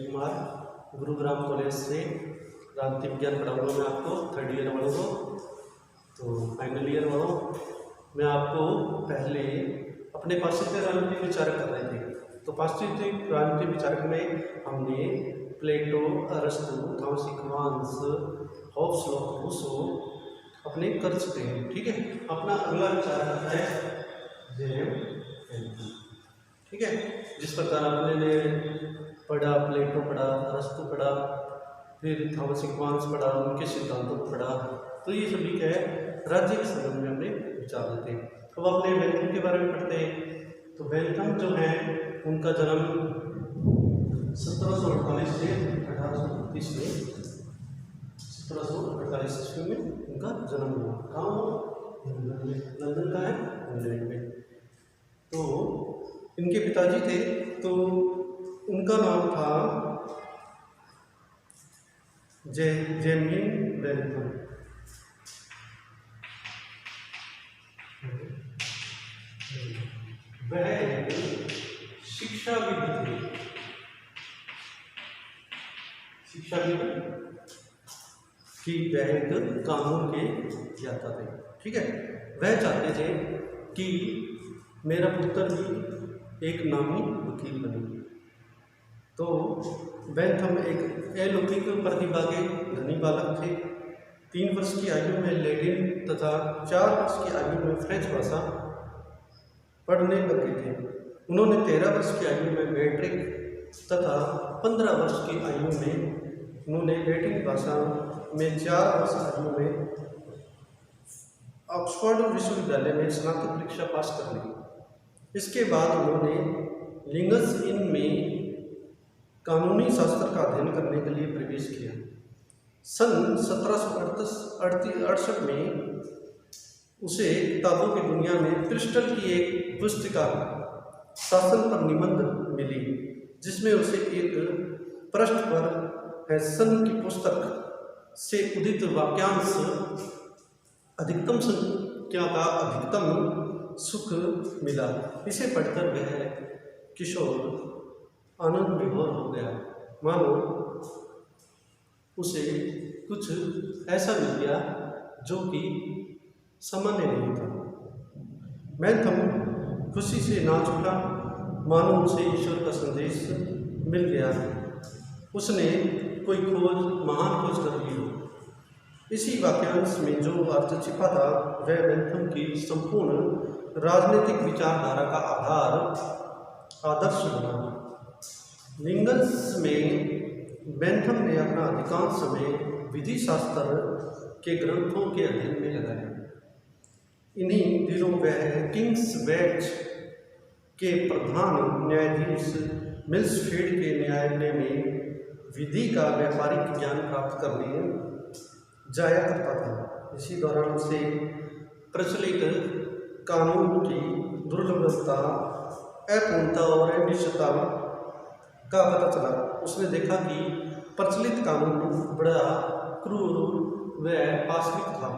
Kumar, Gurugram college से राजनीति विज्ञान पढ़ाऊँगा मैं आपको। 3rd ईयर वालों को, तो फाइनल ईयर वालों मैं आपको पहले अपने पाश्चात्य राजनीतिक विचारक कर रहे थे। तो पाश्चात्य राजनीतिक विचारक में हमने प्लेटो, अरस्तु, Thomas Aquinas, Hobbes, Locke, Rousseau अपने कर चुके हैं। ठीक है, अपना अगला विचारक है जेम बेंथम। ठीक है, जिस प्रकार आपने पढ़ा, प्लेटो पढ़ा, अरस्तु पढ़ा, फिर थॉमस एक्विनास पढ़ा, उनके सिद्धांतों को पढ़ा, तो ये सभी क्या है राज्य के संबंध में हमने विचार लेते हैं। अब अपने बेंथम के बारे में पढ़ते हैं। तो बेंथम जो है उनका जन्म 1748 से 1832 में, 1748 ईस्वी में उनका जन्म हुआ। कहाँ हुआ? लंदन का है, इंग्लैंड में। तो इनके पिताजी थे, तो उनका नाम था जेम्स बेंथम। वह एक शिक्षाविद थे, शिक्षाविद की वह एक कानून के ज्ञाता थे। ठीक है, वह चाहते थे कि मेरा पुत्र भी एक नामी वकील बने। तो बेंथम एक अलौकिक प्रतिभा के धनी बालक थे। 3 वर्ष की आयु में लैटिन तथा 4 वर्ष की आयु में फ्रेंच भाषा पढ़ने लगे थे। उन्होंने 13 वर्ष की आयु में मैट्रिक तथा 15 वर्ष की आयु में उन्होंने लैटिन भाषा में 4 वर्ष आयु में ऑक्सफोर्ड विश्वविद्यालय में स्नातक परीक्षा पास कर ली। इसके बाद उन्होंने लिंगस इन में कानूनी शास्त्र का अध्ययन करने के लिए प्रवेश किया। सन 1768 में उसे किताबों की दुनिया में क्रिस्टल की एक पुस्तिका शासन पर निबंध मिली, जिसमें उसे एक पृष्ठ पर हैसन की पुस्तक से उदित वाक्यांश अधिकतम संख्या का अधिकतम सुख मिला। इसे पढ़कर वह किशोर आनंद विभोर हो गया, मानो उसे कुछ ऐसा मिल गया जो कि सामान्य नहीं था। बेंथम खुशी से नाच उठा, मानो उसे ईश्वर का संदेश मिल गया, उसने कोई खोज, महान खोज कर ली हो। इसी वाक्यांश में जो अर्थ छिपा था वह बेंथम की संपूर्ण राजनीतिक विचारधारा का आदर्श बना। लिंगस में बेंथम ने अपना अधिकांश समय विधि शास्त्र के ग्रंथों के अध्ययन में लगाया। इन्हीं दिनों वह किंग्स बेंच के प्रधान न्यायाधीश मिल्सफील्ड के न्यायालय में विधि का व्यापारिक ज्ञान प्राप्त करने जाया करता था। इसी दौरान उसे प्रचलित कानून की दुर्लभता, अपूर्णता और अनिश्चितता का पता चला। उसने देखा कि प्रचलित कानून बड़ा क्रूर व पाशविक था।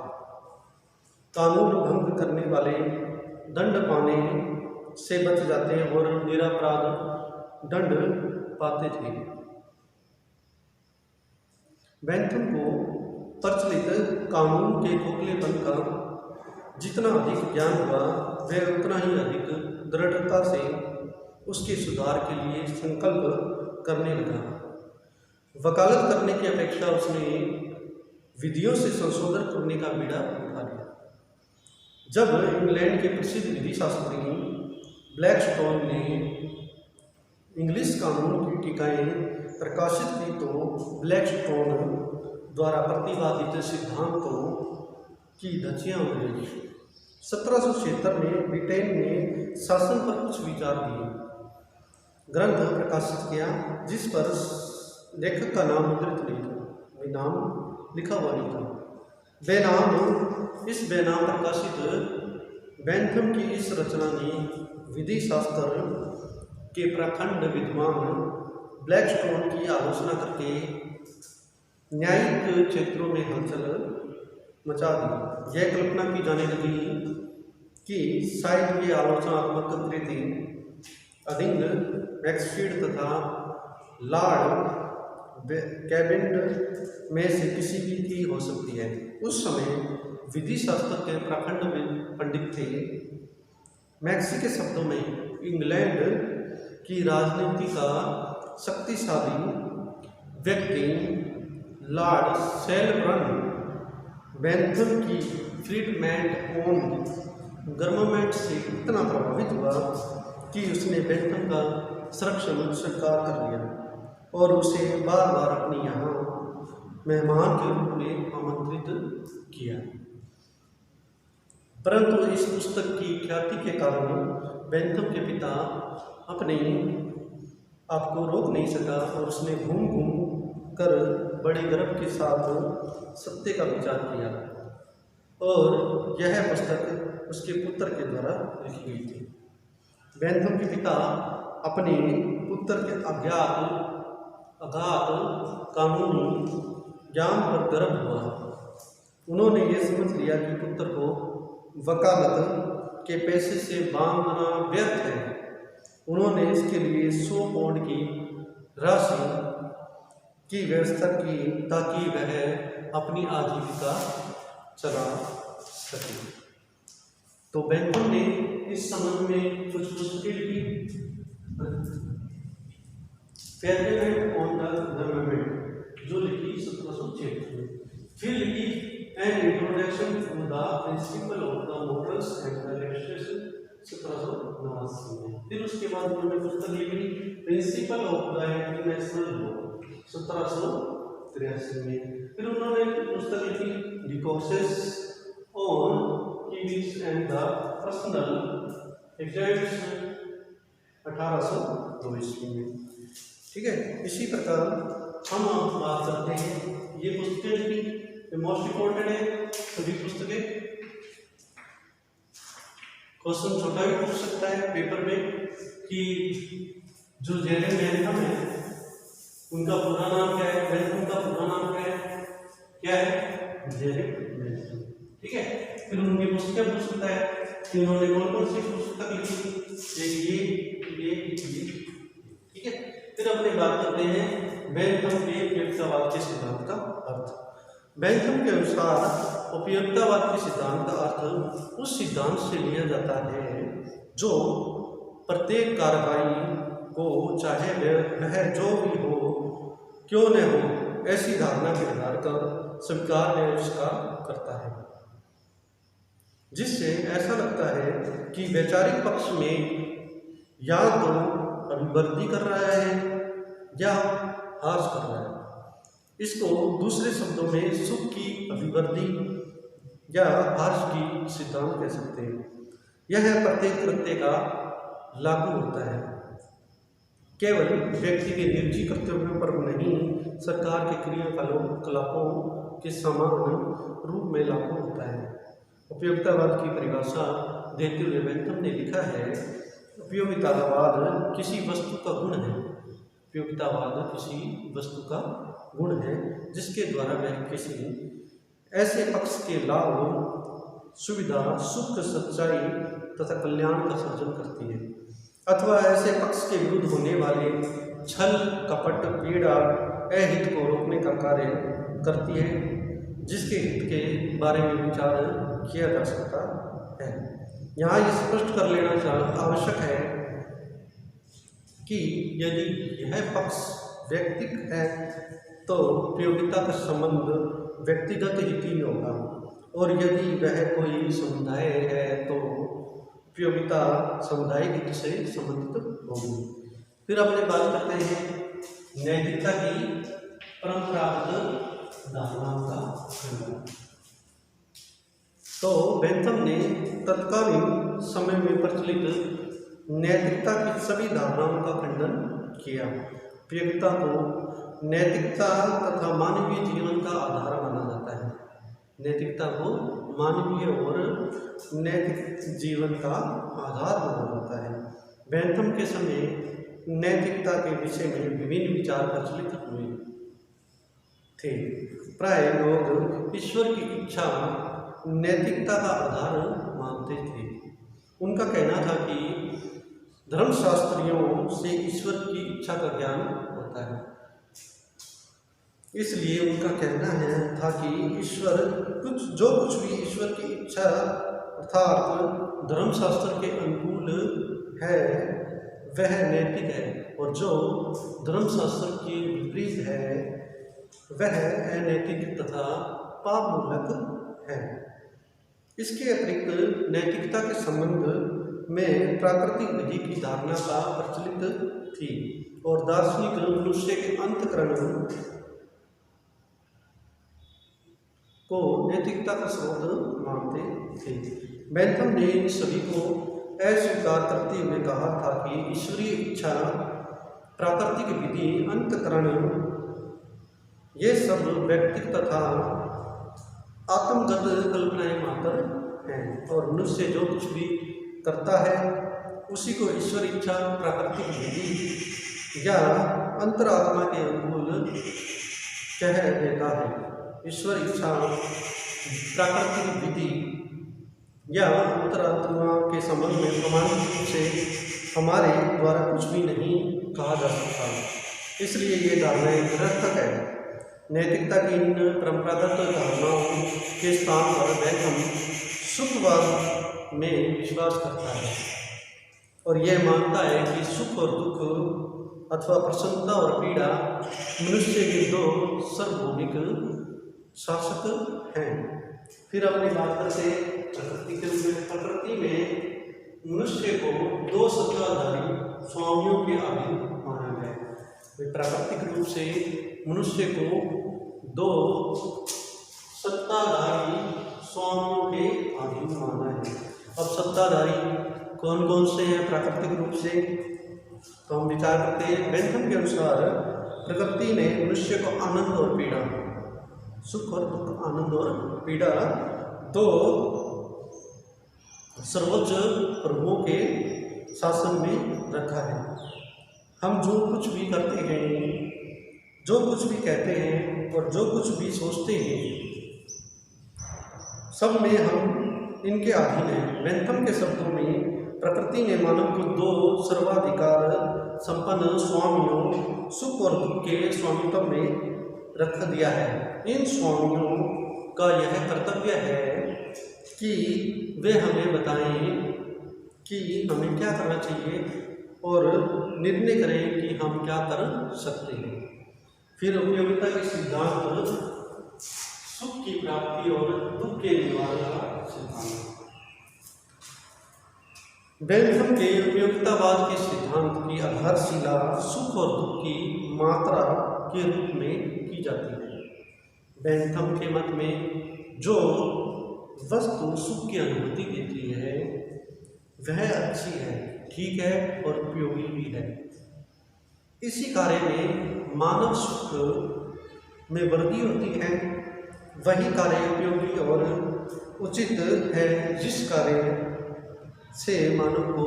कानून भंग करने वाले दंड पाने से बच जाते और निरपराध दंड पाते थे। बेंथम को प्रचलित कानून के खोखलेपन का जितना अधिक ज्ञान हुआ, वह उतना ही अधिक दृढ़ता से उसके सुधार के लिए संकल्प करने लगा। वकालत करने की अपेक्षा उसने विधियों से संशोधन करने का बीड़ा उठा लिया। जब इंग्लैंड के प्रसिद्ध विधि शास्त्री ब्लैकस्टोन ने इंग्लिश कानून की टीकाएँ प्रकाशित की, तो ब्लैकस्टोन द्वारा प्रतिपादित सिद्धांतों की धज्जियाँ उड़ गई। 1776 में ब्रिटेन ने शासन पर कुछ विचार दिए, ग्रंथ प्रकाशित किया, जिस पर लेखक का नाम मुद्रित नहीं था, नाम लिखा हुआ नहीं था। इस बेनाम प्रकाशित बेंथम की इस रचना ने विधि शास्त्र के प्रखंड विद्वान ब्लैकस्टोन की आलोचना करके न्यायिक क्षेत्रों में हलचल मचा दी। यह कल्पना की जाने लगी कि शायद ये आलोचनात्मक कृति अधिंग, मैक्सफील्ड तथा लॉर्ड कैबिनेट में से किसी भी की हो सकती है। उस समय विधि शास्त्र के प्रखंड में पंडित थे। मैक्सी के शब्दों में इंग्लैंड की राजनीति का शक्तिशाली व्यक्ति लॉर्ड सेलबर्न बेंथम की फ्रीडमैन ओन गवर्नमेंट से इतना प्रभावित हुआ कि उसने बेंथम का संरक्षण स्वीकार कर लिया और उसे बार बार अपने यहाँ मेहमान के रूप में आमंत्रित किया। परंतु इस पुस्तक की ख्याति के कारण बेंथम के पिता अपने आप को रोक नहीं सका और उसने घूम घूम कर बड़े गर्व के साथ सत्य का विचार किया और यह पुस्तक उसके पुत्र के द्वारा लिखी गई थी। बेंथम के पिता अपने पुत्र के अगाध कानूनी ज्ञान पर गर्व हुआ। उन्होंने ये समझ लिया कि पुत्र को वकालत के पैसे से बांधना व्यर्थ है। उन्होंने इसके लिए 100 पाउंड की राशि की व्यवस्था की ताकि वह अपनी आजीविका चला सके। तो बेंथम ने इस संबंध में कुछ पुस्तकें लिखी। फेडरमेंट ऑन द गवर्नमेंट जो लिखी 1776 में, फिर लिखी an introduction to the principle of the morals and the legislation 1789 में, फिर उसके बाद उन्होंने पुस्तक लिखी principle of the international law 1783 में, फिर उन्होंने पुस्तक लिखी द कॉसेस ऑन कीविंग्स एंड द पर्सनल एग्जाम्स 1802 में। ठीक है, इसी प्रकार हम बात करते हैं ये पुस्तकें की मोस्ट इम्पोर्टेंट है सभी पुस्तकें। क्वेश्चन छोटा भी पूछ सकता है पेपर में कि जो जेरेमी बेंथम है उनका पूरा नाम क्या है, बेंथम का पूरा नाम क्या है जेरेमी बेंथम। ठीक है, फिर उनकी पुस्तकें पूछ सकता है कि उन्होंने कौन कौन सी पुस्तक लिखी, ये। ठीक है, फिर अपनी बात करते हैं बेंथम के उपयोगितावाद के सिद्धांत का अर्थ। बेंथम के अनुसार उपयोगितावाद के सिद्धांत का अर्थ उस सिद्धांत से लिया जाता है जो प्रत्येक कार्रवाई को चाहे वह जो भी हो क्यों न हो ऐसी धारणा के आधार पर स्वीकार या अविष्कार करता है, जिससे ऐसा लगता है कि वैचारिक पक्ष में या तो अभिवृद्धि कर रहा है या हास कर रहा है। इसको दूसरे शब्दों में सुख की अभिवृद्धि या हास की सिद्धांत कह सकते हैं। यह प्रत्येक कृत्य का लागू होता है, केवल व्यक्ति के निजी कर्तव्यों पर नहीं, सरकार के क्रियाकलापों के समान रूप में लागू होता है। उपयोगितावाद की परिभाषा देते हुए बेंथम ने लिखा है, उपयोगितावाद किसी वस्तु का गुण है। उपयोगितावाद किसी वस्तु का गुण है जिसके द्वारा वह किसी ऐसे पक्ष के लाभ, सुविधा, सुख, सच्चाई तथा कल्याण का सर्जन करती है अथवा ऐसे पक्ष के विरुद्ध होने वाले छल, कपट, पीड़ा, अहित को रोकने का कार्य करती है, जिसके हित के बारे में विचार किया जा सकता है। यहाँ ये स्पष्ट कर लेना आवश्यक है कि यदि यह पक्ष व्यक्तिगत है तो उपयोगिता का संबंध व्यक्तिगत हित ही होगा, और यदि वह कोई समुदाय है तो उपयोगिता सामुदायिक हित से संबंधित होगी। फिर अपने बात करते हैं नैतिकता की परंपरागत धारणाओं का खंडन। तो बेंथम ने तत्कालीन समय में प्रचलित नैतिकता की सभी धारणाओं का खंडन किया। उपयोगिता को नैतिकता तथा मानवीय जीवन का आधार माना जाता है। नैतिकता को मानवीय और नैतिक जीवन का आधार माना जाता है। बेंथम के समय नैतिकता के विषय में विभिन्न विचार प्रचलित हुए थे। प्राय लोग ईश्वर की इच्छा नैतिकता का आधार मानते थे। उनका कहना था कि धर्मशास्त्रियों से ईश्वर की इच्छा का ज्ञान होता होता है। इसलिए उनका कहना है था कि ईश्वर जो कुछ भी ईश्वर की इच्छा अर्थात धर्मशास्त्र के अनुकूल है वह नैतिक है, और जो धर्मशास्त्र के विपरीत है वह अनैतिक तथा पापमूलक है। इसके अतिरिक्त नैतिकता के संबंध में प्राकृतिक विधि की धारणा का प्रचलित थी और दार्शनिक मनुष्य के अंतःकरण को नैतिकता का स्रोत मानते थे। बेंथम ने इन सभी को अस्वीकार करते हुए कहा था कि ईश्वरीय इच्छा, प्राकृतिक विधि, अंतःकरण ये सब व्यक्तिगत तथा आत्मगत कल्पनाएं मात्र हैं, और मनुष्य जो कुछ भी करता है उसी को ईश्वर इच्छा, प्राकृतिक विधि या अंतरात्मा के अनुकूल कह देता है। ईश्वर इच्छा, प्राकृतिक विधि या अंतरात्मा के संबंध में प्रमाणिक रूप से हमारे द्वारा कुछ भी नहीं कहा जा सकता, इसलिए ये धारणाएं निरर्थक है। नैतिकता की इन परंपरागत धारणाओं के स्थान पर बेंथम सुखवाद में विश्वास करता है और यह मानता है कि सुख और दुख अथवा प्रसन्नता और पीड़ा मनुष्य के दो सार्वभौमिक शासक हैं। फिर अपनी बात करते प्रकृति के रूप में। प्रकृति में मनुष्य को दो सत्ताधारी स्वामियों के अधीन माना गया है। प्राकृतिक रूप से मनुष्य को दो सत्ताधारी स्वामियों के अधीन माना है। अब सत्ताधारी कौन कौन से हैं प्राकृतिक रूप से, तो हम विचार करते हैं। बेंथम के अनुसार प्रकृति ने मनुष्य को आनंद और पीड़ा, सुख और दुख, आनंद और पीड़ा दो सर्वोच्च प्रभुओं के शासन में रखा है। हम जो कुछ भी करते हैं, जो कुछ भी कहते हैं और जो कुछ भी सोचते हैं, सब में हम इनके अधीन हैं। बेंथम के शब्दों में प्रकृति ने मानव को दो सर्वाधिकार संपन्न स्वामियों, सुख और दुख के स्वामित्व में रख दिया है। इन स्वामियों का यह कर्तव्य है कि वे हमें बताएं कि हमें क्या करना चाहिए और निर्णय करें कि हम क्या कर सकते हैं। फिर उपयोगिता के सिद्धांत, सुख की प्राप्ति और दुख के निवारण का सिद्धांत। बेंथम के उपयोगितावाद के सिद्धांत की आधारशिला सुख और दुख की मात्रा के रूप में की जाती है। बेंथम के मत में जो वस्तु सुख की अनुभूति देती है वह अच्छी है, ठीक है और उपयोगी भी है। इसी कार्य में मानव सुख में वृद्धि होती है। वही कार्य उपयोगी और उचित है जिस कार्य से मानव को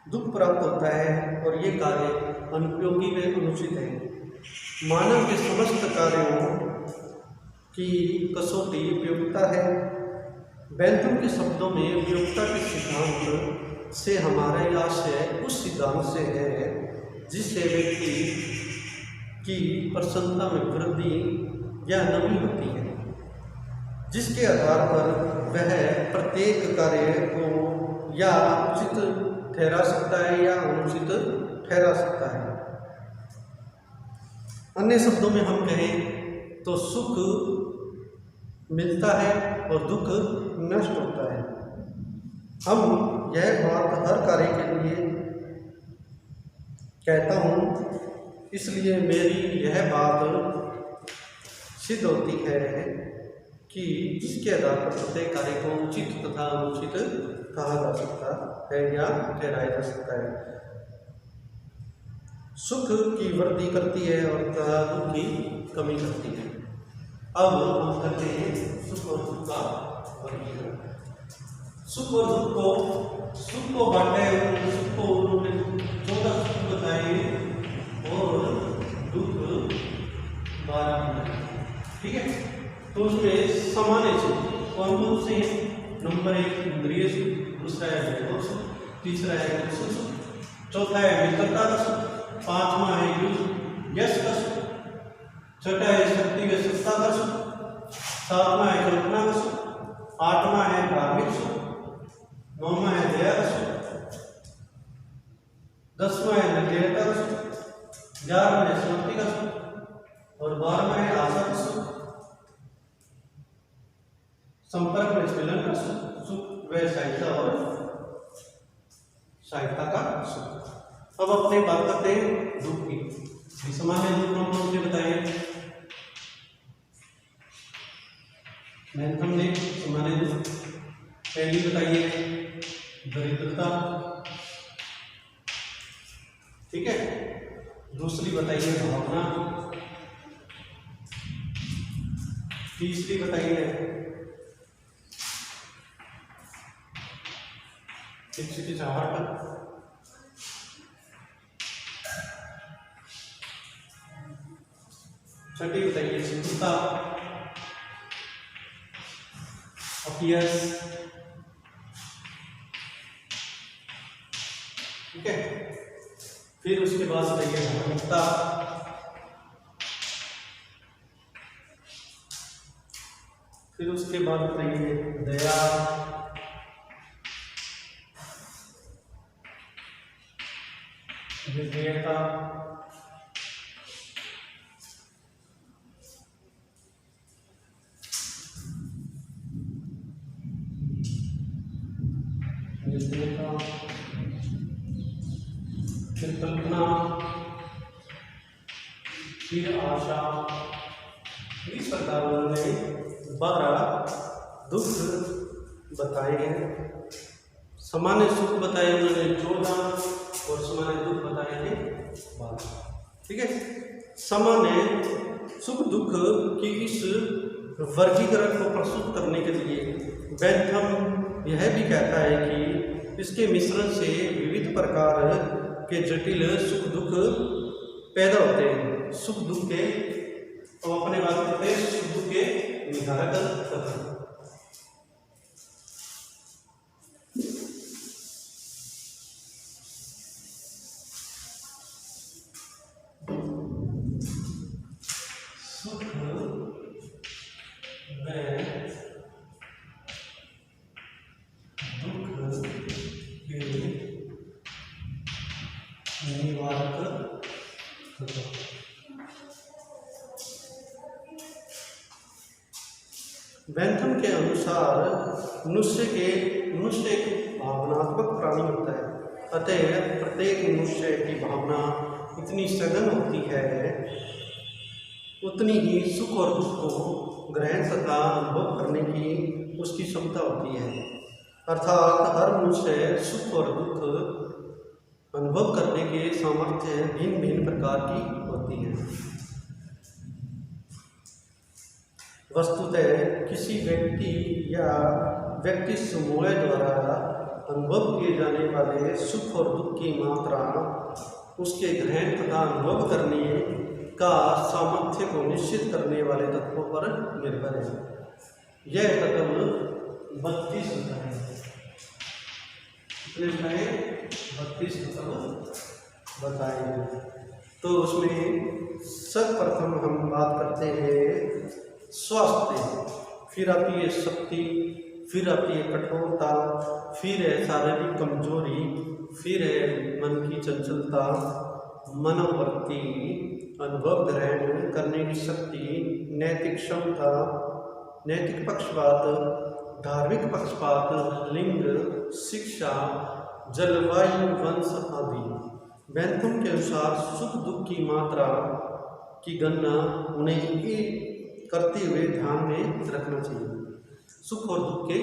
दुख प्राप्त होता है, और ये कार्य अनुपयोगी व अनुचित है। मानव के समस्त कार्यों की कसौटी उपयोगिता है। बेंथम के शब्दों में उपयोगिता के सिद्धांत से हमारा आशय उस सिद्धांत से है जिससे व्यक्ति की प्रसन्नता में वृद्धि या नमी होती है, जिसके आधार पर वह प्रत्येक कार्य को या उचित ठहरा सकता है या अनुचित ठहरा सकता है। अन्य शब्दों में हम कहें तो सुख मिलता है और दुख नष्ट होता है। हम यह बात हर कार्य के लिए कहता हूँ, इसलिए मेरी यह बात सिद्ध होती है कि इसके आधार पर प्रत्येक कार्य को उचित तथा अनुचित कहा जा सकता है या ठहराया जा सकता है। सुख की वृद्धि करती है और दुख की कमी करती है। अब हम करते हैं सुख और दुख का वर्गीकरण। सुख और सुख को बांटे, सुख को उन्होंने 14 सुख बताए और दुख 12। ठीक है, तो उसमें सामान्य सुख कौन कौन से हैं? नंबर 1 इंद्रिय सुख, दूसरा है भौतिक सुख, तीसरा है सुख, चौथा है मित्रता का सुख पांचवा है यश का सुख, छठा है शक्ति व सत्ता का सुख, सातवां है कल्पना का सुख, आठवां है धार्मिक सुख, नौवां है दया का सुख, 10वां है निर्दयता का सुख, 11वां है शांति का सुख और 12वां है आशा का सुख, संपर्क में मिलन का सुख व सहायता का सुख। अब अपने बात करते हैं दुख की। सामान्य दुख कौन कौन से बताइए? मैंने सामान्य दुख पहली बताइए दरिद्रता, ठीक है। दूसरी बताइए भावना, तीसरी बताइए हिचकिचाहट, छठी बताइए चिंता, अपयश, ठीक है। फिर उसके बाद बताइए धार्मिकता, फिर उसके बाद बताइए दया, विधेयता, फिर कल्पना, फिर आशा। इस प्रकार उन्होंने 12 दुख बताए हैं। सामान्य सुख बताए उन्होंने 14 और सामान्य दुख बताए हैं 12, ठीक है। सामान्य सुख दुख की इस वर्गीकरण को प्रस्तुत करने के लिए बेंथम यह भी कहता है कि इसके मिश्रण से विविध प्रकार के जटिल सुख दुख पैदा होते हैं। सुख दुख के, तो अपने बात करते हैं सुख दुख के निधारक तत्व। बेंथम के अनुसार मनुष्य एक भावनात्मक प्राणी होता है, अतः प्रत्येक मनुष्य की भावना इतनी सघन होती है उतनी ही सुख और दुख को ग्रहण तथा अनुभव करने की उसकी क्षमता होती है। अर्थात हर मनुष्य सुख और दुख अनुभव करने के सामर्थ्य भिन्न भिन्न प्रकार की होती है। वस्तुतः किसी व्यक्ति या व्यक्ति समूह द्वारा अनुभव किए जाने वाले सुख और दुख की मात्रा उसके ग्रहण तथा अनुभव करने का सामर्थ्य को निश्चित करने वाले तत्वों पर निर्भर है। यह तत्व 32 होता है। कितने बताए? 32 तत्व बताए गए। तो उसमें सर्वप्रथम हम बात करते हैं स्वास्थ्य, फिर आती है शक्ति, फिर आती है कठोरता, फिर है शारीरिक कमजोरी, फिर है मन की चंचलता, मनोवृत्ति, अनुभव ग्रहण करने की शक्ति, नैतिक क्षमता, नैतिक पक्षपात, धार्मिक पक्षपात, लिंग, शिक्षा, जलवायु, वंश आदि। बेंथम के अनुसार सुख दुख की मात्रा की गणना उन्हें करते हुए ध्यान में रखना चाहिए। सुख और दुख के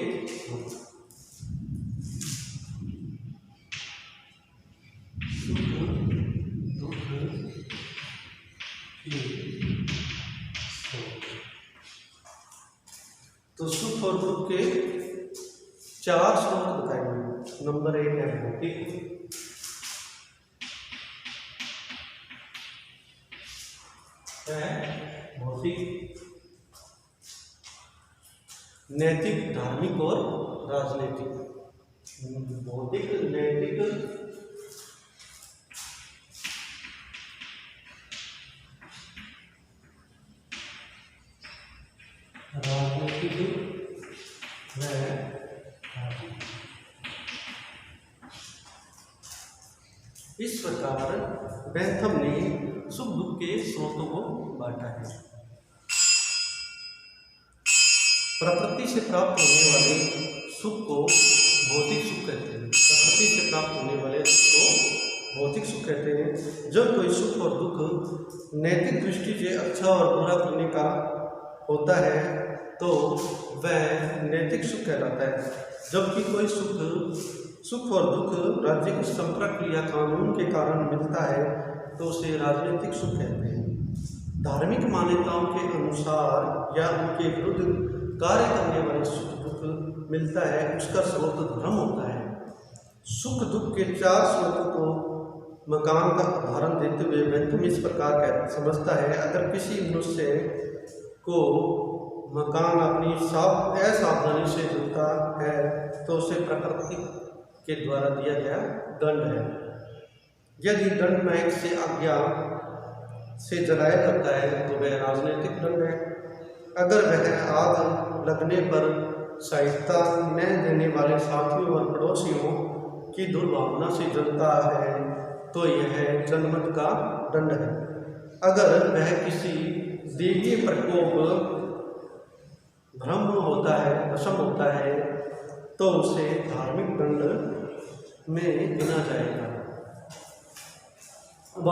तो सुख और दुख के 4 स्रोत बताएंगे। नंबर 1 है भौतिक, नैतिक, धार्मिक और राजनीतिक। भौतिक, नैतिक, प्रकार बेंथम ने सुख दुख के स्रोतों को बांटा है। प्रकृति से प्राप्त होने वाले सुख को भौतिक सुख कहते हैं। प्रकृति से प्राप्त होने वाले सुख को भौतिक सुख कहते हैं। जब कोई सुख और दुख नैतिक दृष्टि से अच्छा और बुरा करने का होता है तो वह नैतिक सुख कहलाता है, जबकि कोई सुख और दुख राज्य की संपर्क या कानून के कारण मिलता है तो उसे राजनीतिक सुख कहते हैं। धार्मिक मान्यताओं के अनुसार या उनके विरुद्ध कार्य करने वाले सुख दुख मिलता है, उसका स्रोत धर्म होता है। सुख दुख के 4 स्रोतों को मकान का उदाहरण देते हुए बेंथम इस प्रकार समझता है, अगर किसी मनुष्य को मकान अपनी असावधानी से जुड़ता है तो उसे प्रकृति के द्वारा दिया गया दंड है। यदि दंड महक से आज्ञा से जलाया जाता है तो वह राजनीतिक दंड है। अगर वह आग लगने पर सहायता न देने वाले साथियों और पड़ोसियों की दुर्भावना से जलता है तो यह जनमत का दंड है। अगर वह किसी देवीय प्रकोप भ्रम होता है, वशम होता है तो उसे धार्मिक दंड में गिना जाएगा। अब